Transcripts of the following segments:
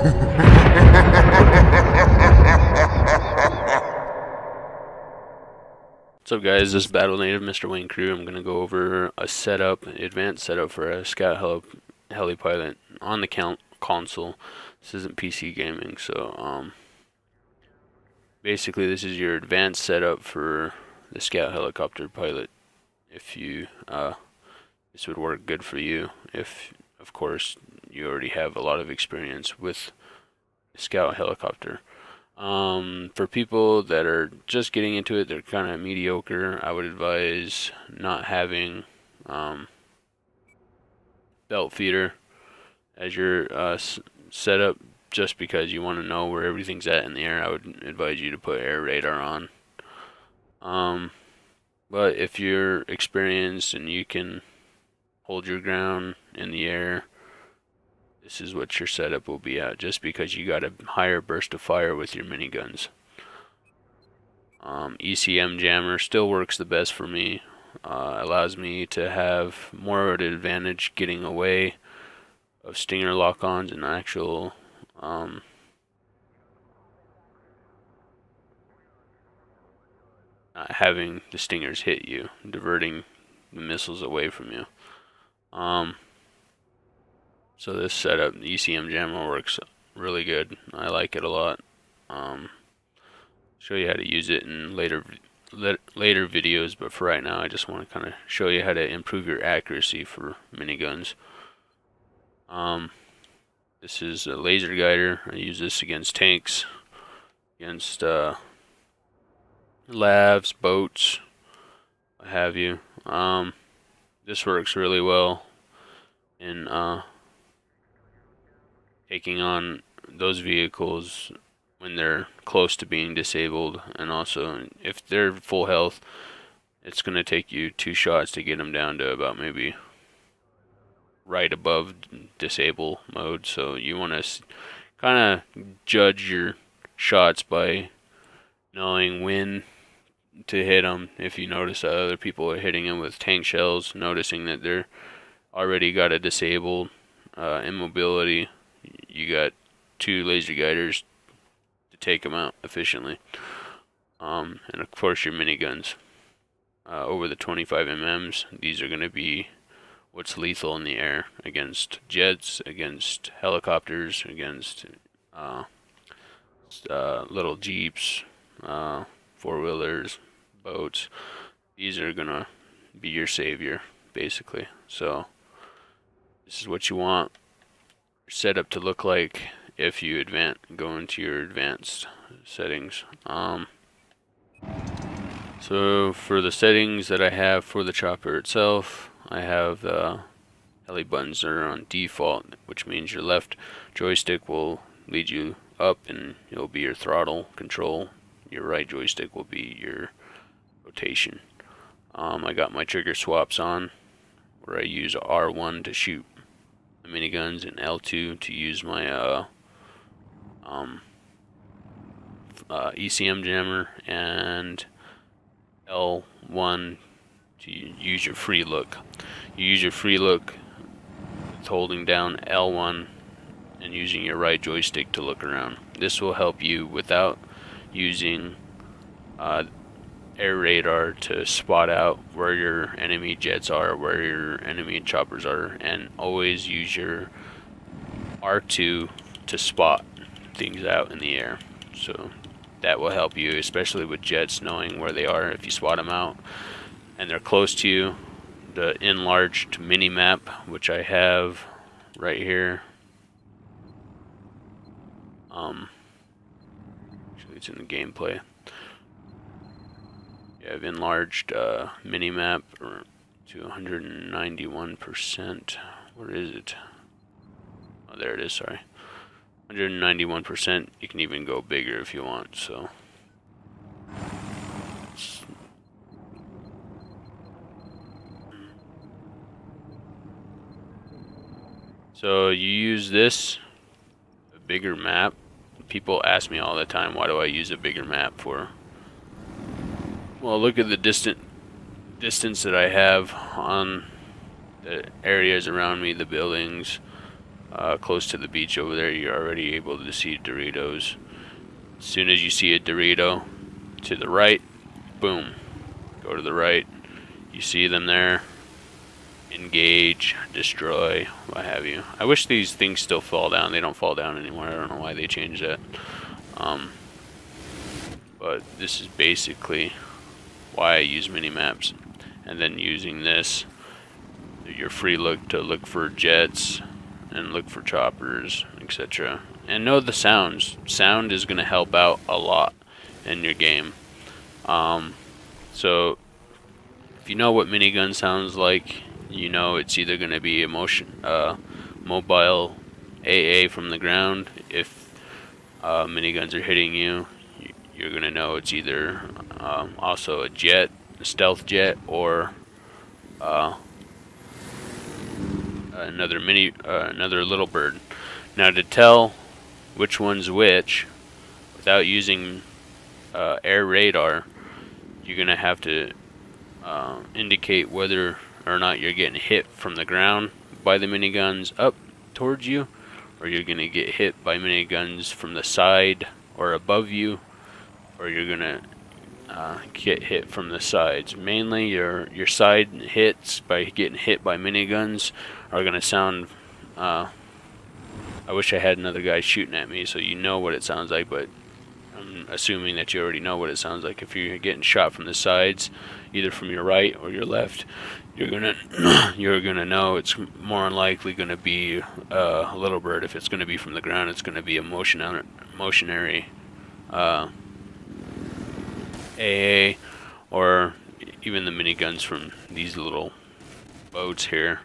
What's up, guys? This is BattleNative Mr. Wayne Crew. I'm going to go over a setup, advanced setup for a scout heli pilot on the console. This isn't PC gaming, so basically this is your advanced setup for the scout helicopter pilot. If you this would work good for you if, of course, you already have a lot of experience with the scout helicopter. For people that are just getting into it, they're kind of mediocre, I would advise not having belt feeder as your setup, just because you want to know where everything's at in the air. I would advise you to put air radar on. But if you're experienced and you can hold your ground in the air, this is what your setup will be at, just because you got a higher burst of fire with your miniguns. ECM jammer still works the best for me. Allows me to have more of an advantage getting away of stinger lock-ons and actual not having the stingers hit you, diverting the missiles away from you. So this setup, the ECM jammer, works really good. I like it a lot. Show you how to use it in later videos, but for right now I just want to kind of show you how to improve your accuracy for miniguns. This is a laser guider. I use this against tanks, against lavs, boats, what have you. This works really well in taking on those vehicles when they're close to being disabled, and also if they're full health, it's going to take you 2 shots to get them down to about maybe right above disable mode. So you want to kind of judge your shots by knowing when to hit them. If you notice that other people are hitting them with tank shells, noticing that they're already got a disabled immobility, you got 2 laser guiders to take them out efficiently. And of course your miniguns over the 25 mm. These are going to be what's lethal in the air against jets, against helicopters, against little jeeps, 4-wheelers, boats. These are going to be your savior, basically. So this is what you want setup to look like if you go into your advanced settings. So for the settings that I have for the chopper itself, I have the heli buttons are on default, which means your left joystick will lead you up and it'll be your throttle control. Your right joystick will be your rotation. I got my trigger swaps on, where I use R1 to shoot the miniguns and L2 to use my ECM jammer, and L1 to use your free look. You use your free look with holding down L1 and using your right joystick to look around. This will help you without using air radar to spot out where your enemy jets are, where your enemy choppers are, and always use your R2 to spot things out in the air. So that will help you, especially with jets, knowing where they are. If you spot them out and they're close to you, the enlarged mini map, which I have right here, actually it's in the gameplay. You have enlarged mini map to 191%. Where is it? Oh, there it is, sorry. 191%. You can even go bigger if you want, so. So you use this, a bigger map. People ask me all the time, why do I use a bigger map for? Well, look at the distance that I have on the areas around me, the buildings, close to the beach over there, you're already able to see Doritos. As soon as you see a Dorito to the right, boom, go to the right. You see them there, engage, destroy, what have you. I wish these things still fall down. They don't fall down anymore. I don't know why they changed that. But this is basically why I use mini-maps. And then using this, you're free to look for jets and look for choppers, etc. And know the sounds. Sound is going to help out a lot in your game. So if you know what minigun sounds like, you know it's either going to be a mobile AA from the ground. If miniguns are hitting you, you're going to know it's either also a jet, a stealth jet, or another little bird. Now, to tell which one's which without using air radar, you're going to have to indicate whether or not you're getting hit from the ground by the miniguns up towards you, or you're going to get hit by miniguns from the side or above you, or you're going to get hit from the sides. Mainly your side hits by getting hit by miniguns are going to sound, I wish I had another guy shooting at me so you know what it sounds like, but I'm assuming that you already know what it sounds like. If you're getting shot from the sides, either from your right or your left, you're gonna know it's more than likely gonna be a little bird. If it's gonna be from the ground, it's gonna be a motionary AA, or even the miniguns from these little boats here.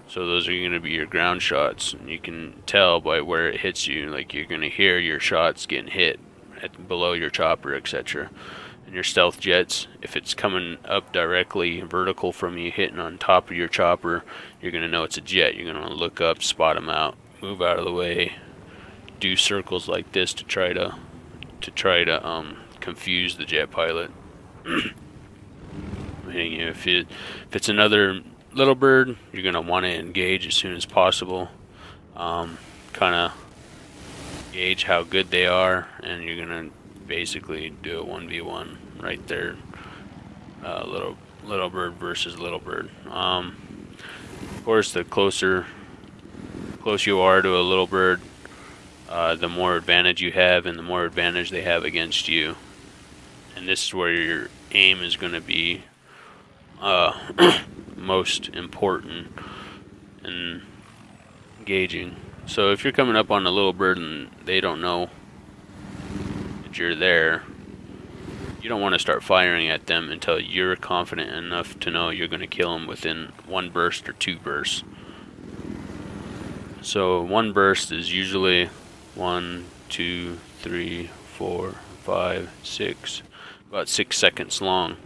So those are going to be your ground shots, and you can tell by where it hits you. Like, you're going to hear your shots getting hit below your chopper, etc. And your stealth jets, if it's coming up directly vertical from you, hitting on top of your chopper, you're going to know it's a jet. You're going to look up, spot them out, move out of the way, do circles like this to try to confuse the jet pilot. Hitting you. If it's another little bird, you're going to want to engage as soon as possible. Kind of gauge how good they are, and you're going to basically do a 1v1 right there. Little bird versus little bird. Of course, the closer you are to a little bird, the more advantage you have, and the more advantage they have against you. And this is where your aim is going to be most important in gauging. So if you're coming up on a little bird and they don't know that you're there, you don't want to start firing at them until you're confident enough to know you're going to kill them within one burst or two bursts. So one burst is usually 1, 2, 3, 4, 5, 6, about 6 seconds long.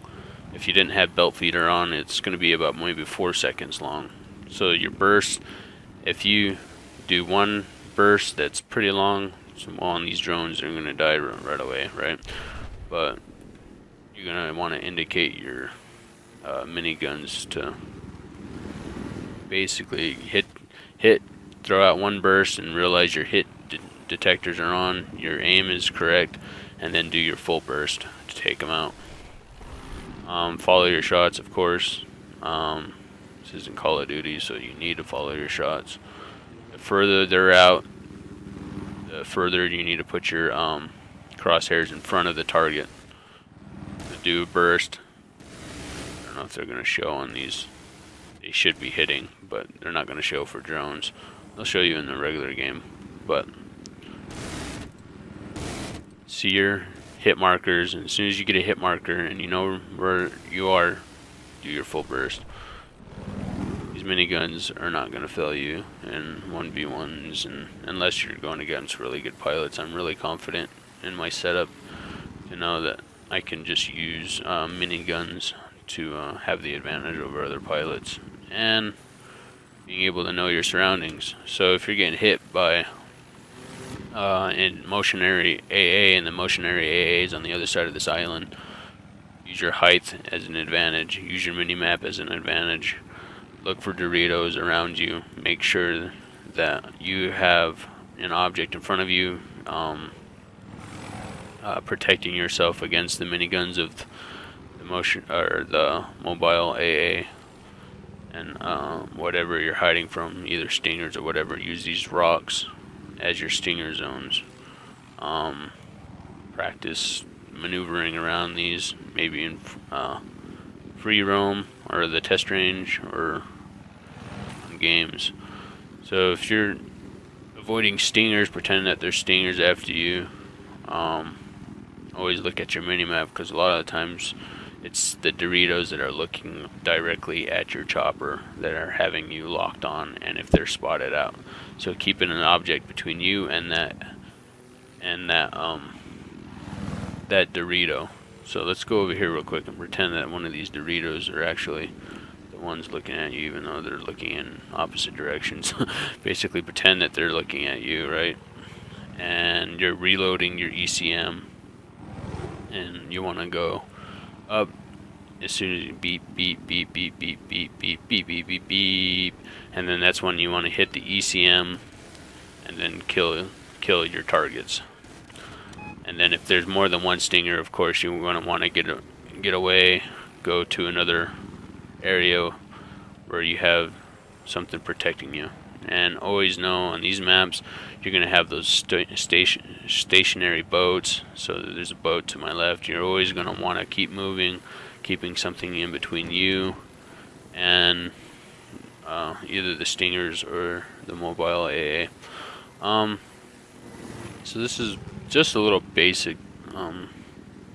If you didn't have belt feeder on, it's going to be about maybe 4 seconds long. So your burst, if you do one burst that's pretty long, so on these drones are going to die right away, right? But you're going to want to indicate your miniguns to basically hit, throw out one burst and realize your hit detectors are on, your aim is correct, and then do your full burst to take them out. Follow your shots, of course. This isn't Call of Duty, so you need to follow your shots. The further they're out, the further you need to put your crosshairs in front of the target to do a burst. I don't know if they're going to show on these. They should be hitting, but they're not going to show for drones. They'll show you in the regular game. But see your hit markers, and as soon as you get a hit marker and you know where you are, do your full burst. These miniguns are not going to fail you in 1v1s, and unless you're going against really good pilots. I'm really confident in my setup to know that I can just use miniguns to have the advantage over other pilots, and being able to know your surroundings. So if you're getting hit by in motionary AA, and the motionary AA is on the other side of this island, use your height as an advantage, use your mini-map as an advantage, look for Doritos around you, make sure that you have an object in front of you, protecting yourself against the miniguns of the motion or the mobile AA, and whatever you're hiding from, either stingers or whatever. Use these rocks as your stinger zones. Practice maneuvering around these, maybe in free roam or the test range or in games. So if you're avoiding stingers, pretend that there's stingers after you. Always look at your minimap, because a lot of the times it's the Doritos that are looking directly at your chopper that are having you locked on, and if they're spotted out. So keeping an object between you and that Dorito. So let's go over here real quick and pretend that one of these Doritos are actually the ones looking at you, even though they're looking in opposite directions. Basically pretend that they're looking at you, right? And you're reloading your ECM, and you want to go up as soon as you beep beep beep beep beep beep beep beep beep beep beep, and then that's when you want to hit the ECM and then kill your targets. And then if there's more than one stinger, of course you're going to want to get away, go to another area where you have something protecting you. And always know on these maps you're going to have those stationary boats. So there's a boat to my left. You're always going to want to keep moving, keeping something in between you and either the stingers or the mobile AA. So this is just a little basic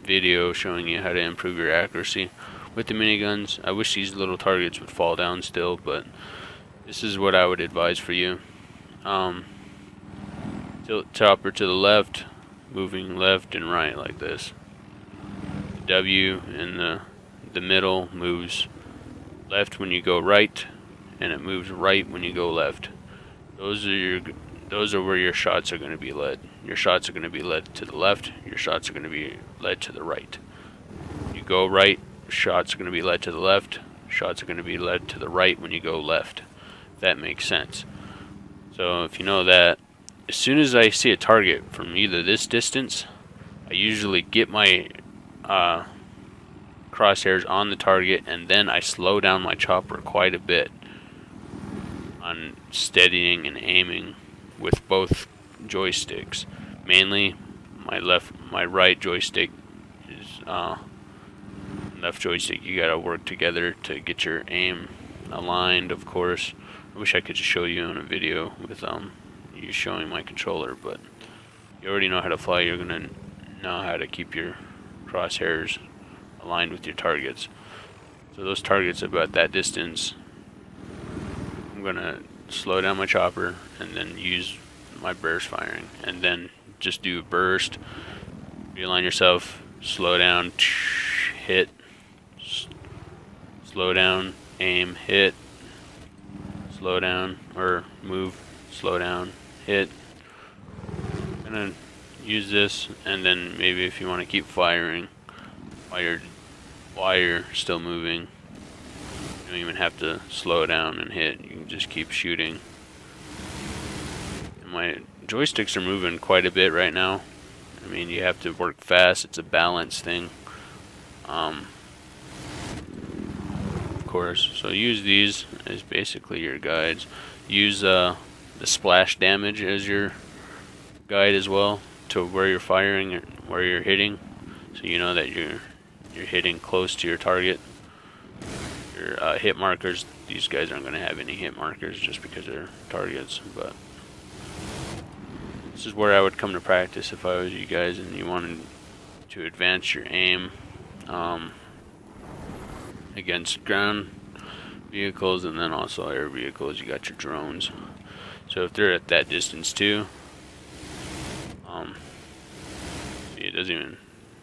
video showing you how to improve your accuracy with the miniguns. I wish these little targets would fall down still, but this is what I would advise for you. Chopper to the left, moving left and right like this. The W in the middle moves left when you go right, and it moves right when you go left. Those are where your shots are going to be led. Your shots are going to be led to the left. Your shots are going to be led to the right. You go right, shots are going to be led to the left. Shots are going to be led to the right when you go left. If that makes sense. So if you know that, as soon as I see a target from either this distance, I usually get my crosshairs on the target, and then I slow down my chopper quite a bit on steadying and aiming with both joysticks. Mainly my right joystick is left joystick. You gotta work together to get your aim aligned, of course. I wish I could just show you in a video with you showing my controller, but you already know how to fly. You're gonna know how to keep your crosshairs aligned with your targets. So those targets about that distance, I'm gonna slow down my chopper and then use my burst firing, and then just do a burst, realign yourself, slow down, hit, slow down, aim, hit, slow down, or move, slow down, hit. I'm gonna use this, and then maybe if you want to keep firing while you're still moving, you don't even have to slow down and hit. You can just keep shooting. And my joysticks are moving quite a bit right now. I mean, you have to work fast. It's a balance thing. Of course. So use these as basically your guides. Use the splash damage as your guide as well, to where you're firing or where you're hitting, so you know that you're hitting close to your target. Your hit markers, these guys aren't going to have any hit markers just because they're targets, but this is where I would come to practice if I was you guys and you wanted to advance your aim against ground vehicles and then also air vehicles. You got your drones. So if they're at that distance too, it doesn't even,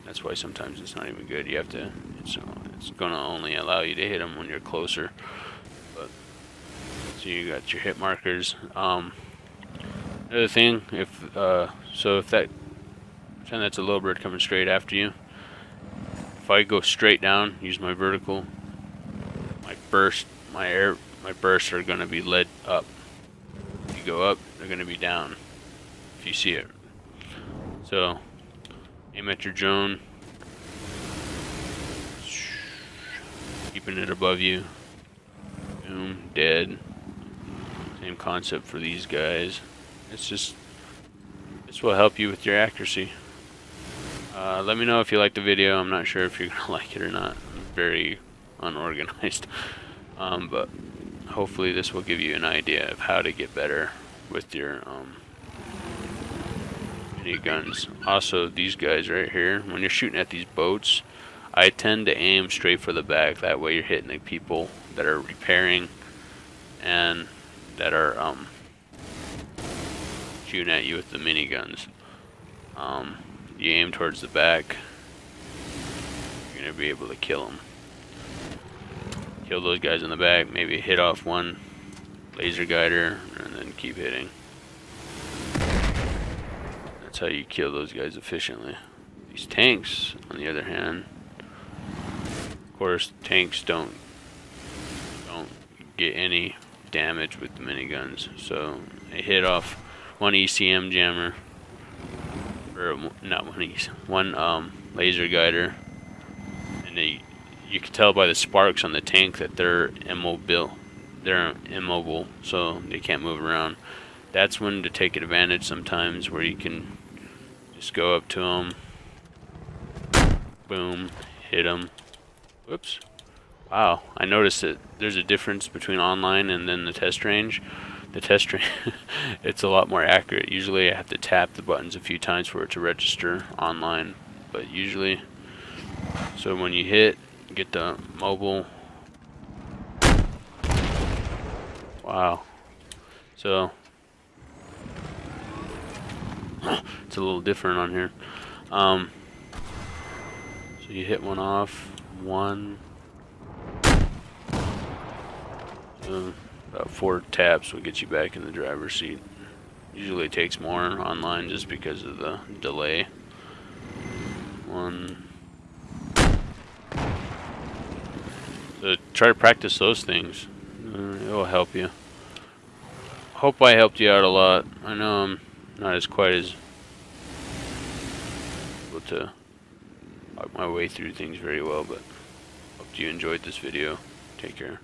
that's why sometimes it's not even good. You have to, it's gonna only allow you to hit them when you're closer. But so you got your hit markers. Another thing, if that, pretend that's a little bird coming straight after you. If I go straight down, use my vertical, my bursts are gonna be led up. You go up, they're going to be down if you see it. So aim at your drone, keeping it above you. Boom, dead. Same concept for these guys. This will help you with your accuracy. Let me know if you like the video. I'm not sure if you're gonna like it or not. I'm very unorganized, but hopefully this will give you an idea of how to get better with your miniguns. Also, these guys right here, when you're shooting at these boats, I tend to aim straight for the back. That way you're hitting the people that are repairing and that are shooting at you with the miniguns. You aim towards the back, you're going to be able to kill them. Kill those guys in the back, maybe hit off one laser guider, and then keep hitting. That's how you kill those guys efficiently. These tanks, on the other hand, of course, tanks don't get any damage with the miniguns. So they hit off one ECM jammer, or not one laser guider, and you can tell by the sparks on the tank that they're immobile. They're immobile, so they can't move around. That's when to take advantage sometimes, where you can just go up to them, boom, hit them. Whoops. Wow, I noticed that there's a difference between online and then the test range. The test range, it's a lot more accurate. Usually I have to tap the buttons a few times for it to register online, but usually, so when you hit, get the mobile. Wow. So it's a little different on here. So you hit one off, about 4 taps will get you back in the driver's seat. Usually it takes more online just because of the delay. So try to practice those things. It will help you. Hope I helped you out a lot. I know I'm not as quite as able to walk my way through things very well, but hope you enjoyed this video. Take care.